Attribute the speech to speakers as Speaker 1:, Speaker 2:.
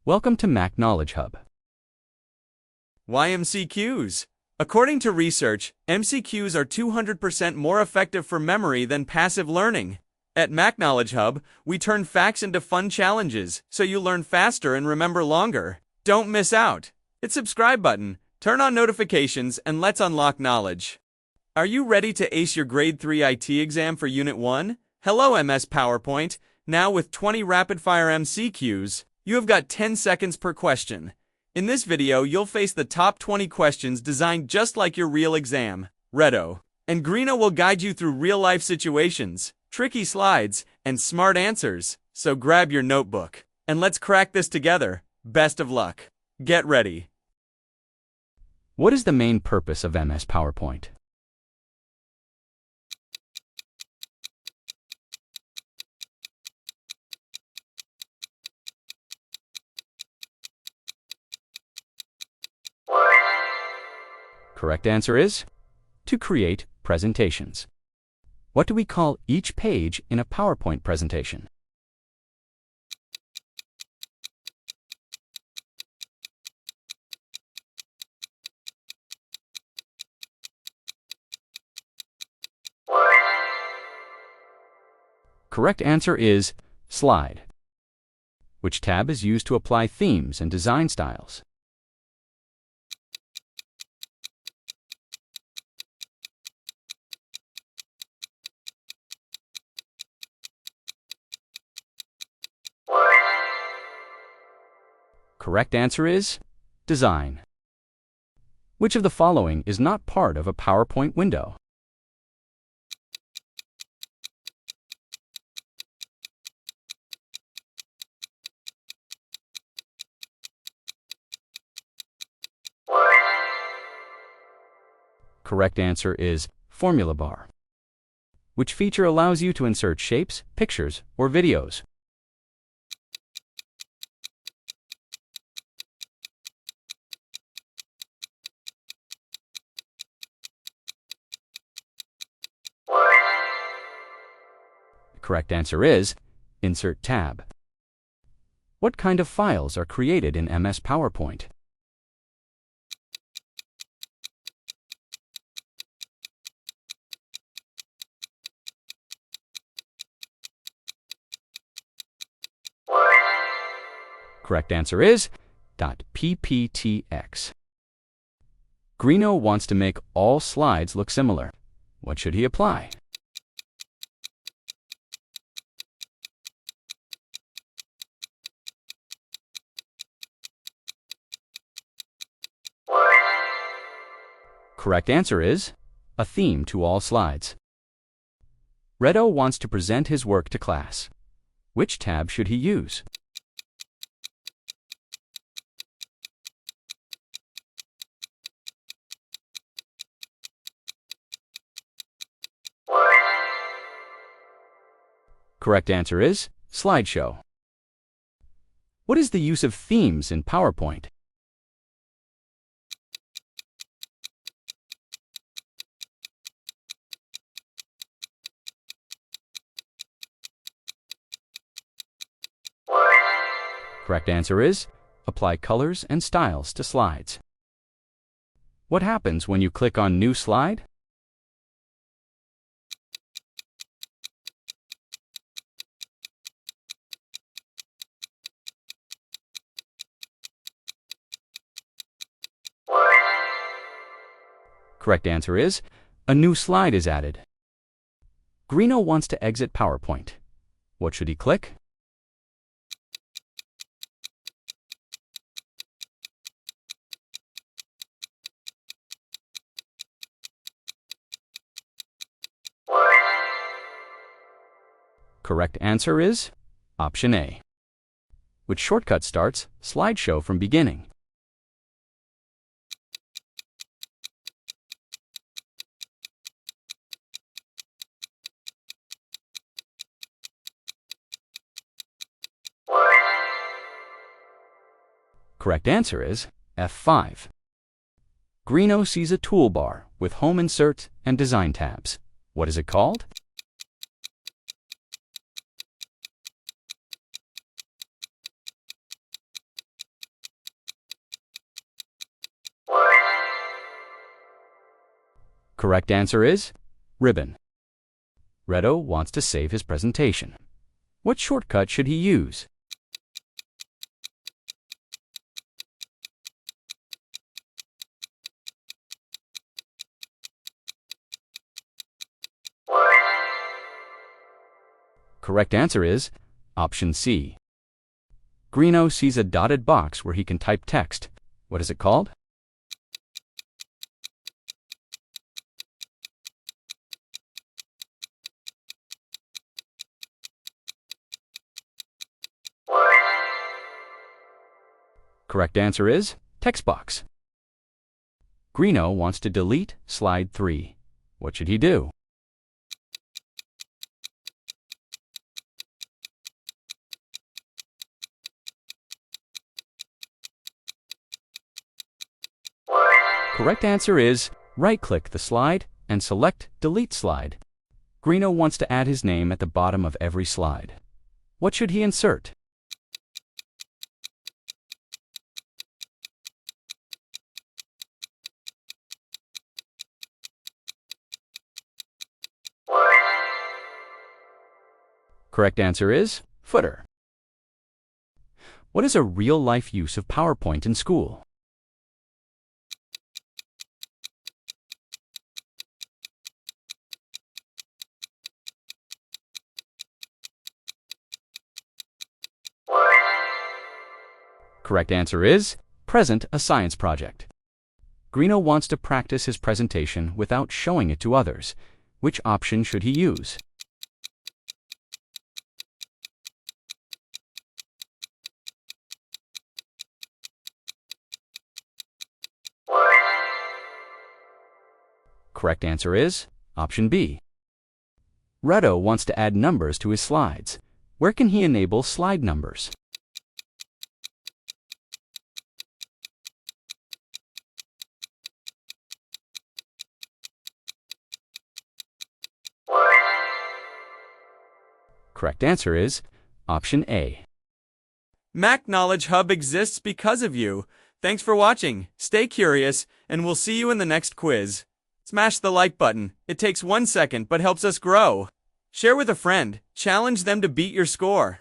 Speaker 1: Welcome to MAQK Knowledge Hub.
Speaker 2: Why MCQs? According to research, MCQs are 200% more effective for memory than passive learning. At MAQK Knowledge Hub, we turn facts into fun challenges so you learn faster and remember longer. Don't miss out. Hit subscribe button, turn on notifications, and let's unlock knowledge. Are you ready to ace your Grade 3 IT exam for Unit 1? Hello MS PowerPoint. Now with 20 rapid-fire MCQs, you have got 10 seconds per question. In this video, you'll face the top 20 questions designed just like your real exam. Reddo and Greeno will guide you through real-life situations, tricky slides, and smart answers. So grab your notebook, and let's crack this together. Best of luck. Get ready.
Speaker 1: What is the main purpose of MS PowerPoint? Correct answer is to create presentations. What do we call each page in a PowerPoint presentation? Correct answer is slide. Which tab is used to apply themes and design styles? Correct answer is design. Which of the following is not part of a PowerPoint window? Correct answer is formula bar. Which feature allows you to insert shapes, pictures, or videos? The correct answer is Insert tab. What kind of files are created in MS PowerPoint? Correct answer is .pptx. Greeno wants to make all slides look similar. What should he apply? Correct answer is a theme to all slides. Reddo wants to present his work to class. Which tab should he use? Correct answer is slideshow. What is the use of themes in PowerPoint? Correct answer is apply colors and styles to slides. What happens when you click on New Slide? Correct answer is a new slide is added. Greeno wants to exit PowerPoint. What should he click? Correct answer is option A. Which shortcut starts slideshow from beginning? Correct answer is F5. Greeno sees a toolbar with Home Insert and Design tabs. What is it called? Correct answer is ribbon. Reddo wants to save his presentation. What shortcut should he use? Correct answer is option C. Greeno sees a dotted box where he can type text. What is it called? Correct answer is text box. Greeno wants to delete slide 3. What should he do? Correct answer is right-click the slide and select Delete Slide. Greeno wants to add his name at the bottom of every slide. What should he insert? Correct answer is footer. What is a real-life use of PowerPoint in school? Correct answer is present a science project. Greeno wants to practice his presentation without showing it to others. Which option should he use? Correct answer is option B. Reddo wants to add numbers to his slides. Where can he enable slide numbers? Correct answer is option A.
Speaker 2: MAQK Knowledge Hub exists because of you. Thanks for watching. Stay curious, and we'll see you in the next quiz. Smash the like button. It takes 1 second but helps us grow. Share with a friend. Challenge them to beat your score.